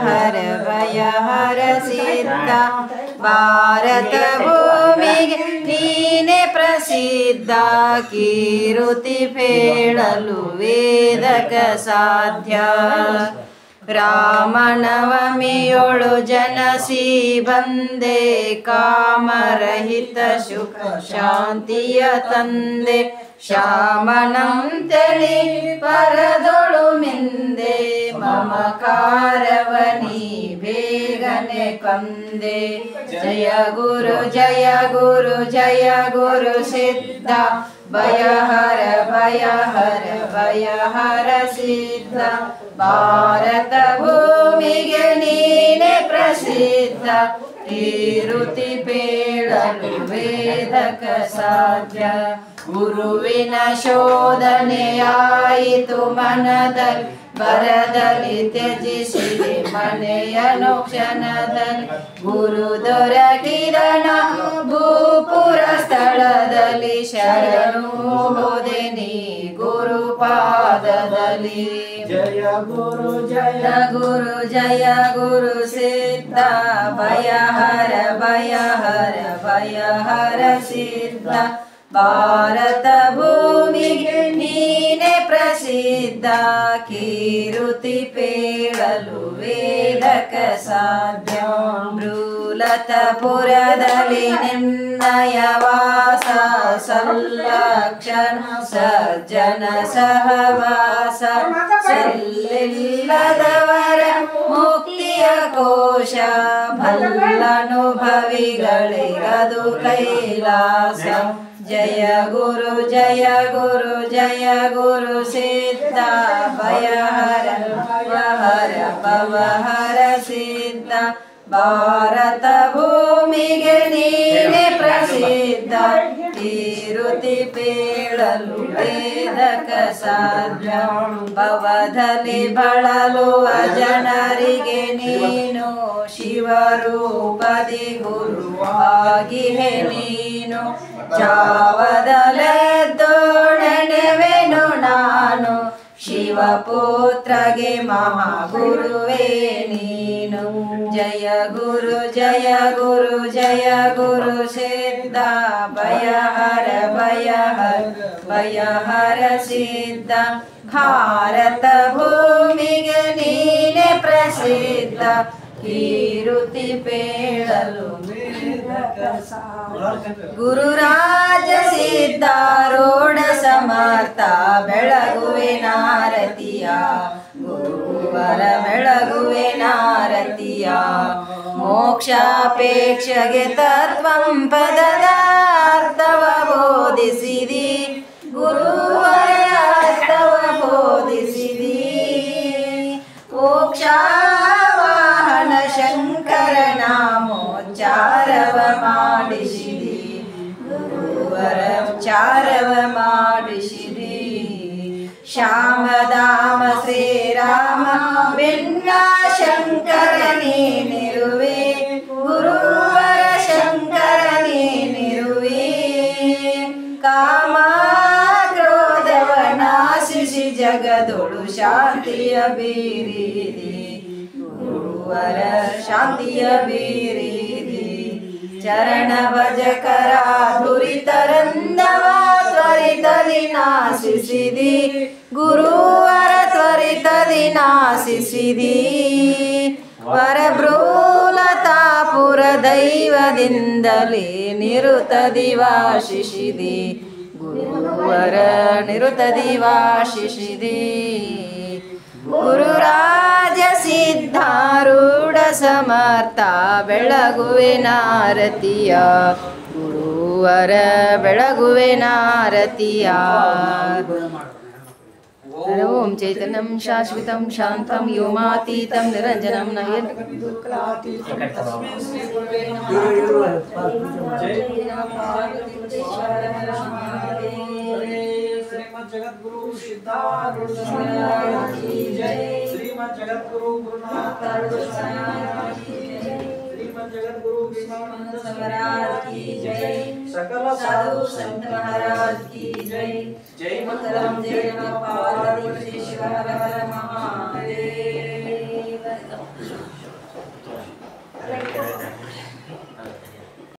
ಹರ ಭಯ ಹರ ಸಿದ್ಧ ಭಾರತ ಭೂಮಿಗೆ ನೀನೆ ಪ್ರಸಿದ್ಧ ಕೀರುತಿ ಹೇಳಲು ವೇದಕ ಸಾಧ್ಯ ರಾಮನವಮಿಯೊಳು ಜನಸಿ ಬಂದೆ ಕಾಮರಹಿತ ಸುಖ ಶಾಂತಿಯ ತಂದೆ ಶ್ಯಾಮನಂತಳಿ ಪರದೊಳು ಮಿಂದೆ ಮಮಕಾರವನಿ ಬೇಗನೆ ಕೊಂದೆ ಜಯ ಗುರು ಜಯ ಗುರು ಜಯ ಗುರು ಸಿದ್ಧ ಭಯ ಹರ ಭಯ ಹರ ಸಿದ್ಧ ಭಾರತ ಭೂಮಿಗೆ ನೀನೆ ಪ್ರಸಿದ್ಧ ಕೀರುತಿ ಬೇಳಲು ವೇದಕ ಸಾಧ್ಯ ಗುರುವಿನ ಶೋಧನೆಯಾಯಿತು ಮನದಲ್ಲಿ ಬರದಲ್ಲಿ ತ್ಯಜಿಸಿದೆ ಮನೆಯನು ಕ್ಷಣದಲ್ಲಿ ಗುರು ದೊರಕಿದನ ಭೂಪುರ ಸ್ಥಳದಲ್ಲಿ ಶರಣು ಹೋದೆ ನೀ ಗುರು ಪಾದದಲ್ಲಿ ಜಯ ಗುರು ಜಯ ಗುರು ಜಯ ಗುರು ಸಿದ್ಧ ಭಯ ಹರ ಸಿದ್ಧ ಭಾರತ ಭೂಮಿಗೆ ನೀನೆ ಪ್ರಸಿದ್ಧ ಕೀರುತಿ ಪೇಳಲು ವೇದಕ ಸಾಧ್ಯ ಮೃಲತಪುರದಲ್ಲಿ ನಿನ್ನಯ ವಾಸ ಸಂಲಕ್ಷಣ ಸಜ್ಜನ ಸಹವಾಸ ಸಲ್ಲಿಲ್ಲದವರ ಮುಕ್ತಿಯ ಕೋಶ ಭಲ್ಲನುಭವಿಗಳಿಗದು ಕೈಲಾಸ ಜಯ ಗುರು ಜಯ ಗುರು ಜಯ ಗುರು ಸಿದ್ಧ ಭಯ ಹರ ಹರ ಸಿದ್ಧ ಭಾರತ ಭೂಮಿಗೆ ನೀನೆ ಪ್ರಸಿದ್ಧ ಕೀರುತಿ ಪೇಳಲು ವೇದಕ ಸಾಧ್ಯ ಭವದಲ್ಲಿ ಬಳಲುವ ಜನರಿಗೆ ನೀನು ಶಿವರೂಪದಿ ಗುರುವಾಗಿಹೆ ನೀನು ಜಾವದಲೆದ್ದೋಣೆವೆನು ನಾನು ಶಿವಪುತ್ರಗೆ ಮಹಾಗುರುವೇ ನೀನು ಜಯ ಗುರು ಜಯ ಗುರು ಜಯ ಗುರು ಸಿದ್ಧ ಭಯ ಹರ ಸಿದ್ಧ ಭಾರತ ಭೂಮಿಗೆ ನೀನೆ ಪ್ರಸಿದ್ಧ ಕೀರುತಿ ಪೇಳಲು ಗುರುರಾಜ ಸಿದ್ಧಾರೂಢ ಸಮರ್ಥ ಬೆಳಗುವೆನಾರತಿಯ ಗುರುವರ ಬೆಳಗುವೆನಾರತಿಯ ಮೋಕ್ಷಾಪೇಕ್ಷೆಗೆ ತತ್ವಂ ಪದದ ಅರ್ಥವ ಬೋಧಿಸಿದಿ ಗುರುವರ ಅರ್ಥವ ಬೋಧಿಸಿದಿ ಮೋಕ್ಷವಾಹನ ಶಂಕರ ನಾಮೋಚ್ಚಾರವ ಮಾಡಿಸಿದಿ ಗುರುವರ ಚಾರವ ಮಾಡಿಸಿದಿ ಶ್ಯಾಮಧಾಮ ಶ್ರೀರಾಮ ಭಿನ್ನ ಶಂಕರ ನೀನಿರುವೆ ಗುರುವರ ಶಂಕರ ನೀನಿರುವೆ ಕಾಮ ಕ್ರೋಧವ ನಾಶಿಸಿ ಜಗದೊಳು ಶಾಂತಿಯ ಬೀರಿದಿ ಗುರುವರ ಶಾಂತಿಯ ಬೀರಿದಿ ಚರಣ ಭಜಕರ ಧುರಿತರಂದವ ತ್ವರಿತದಿ ನಾಶಿಸಿದಿ ಗುರುವರ ತ್ವರಿತದಿ ನಾಶಿಸಿದಿ ವರಭ್ರೂಲತಾಪುರ ದೈವದಿಂದಲೇ ನಿರುತದಿ ವಾಶಿಸಿದಿ ಗುರುವರ ನಿರುತದಿ ವಾಶಿಸಿದಿ ಗುರುರಾಜ ಸಿದ್ಧಾರೂಢ ಸಮರ್ಥ ಬೆಳಗುವೆನಾರತಿಯ ಗುರುವರ ಬೆಳಗುವೆನಾರತಿಯ ಓಂ ಚೈತನ್ಯಂ ಶಾಶ್ವತಂ ಶಾಂತಂ ವ್ಯೋಮಾತೀತಂ ನಿರಂಜನಂ ನಯನ್ जगद्गुरु सिद्धारूढ़ महाराज की जय। श्रीमद् जगद्गुरु गुरुनाथ महाराज की जय। श्रीमद् जगद्गुरु विश्वानंद महाराज की जय। सकल साधु संत महाराज की जय। जय मंगलम जय नमः पार्वती शिव हर हर महादेव। एकदम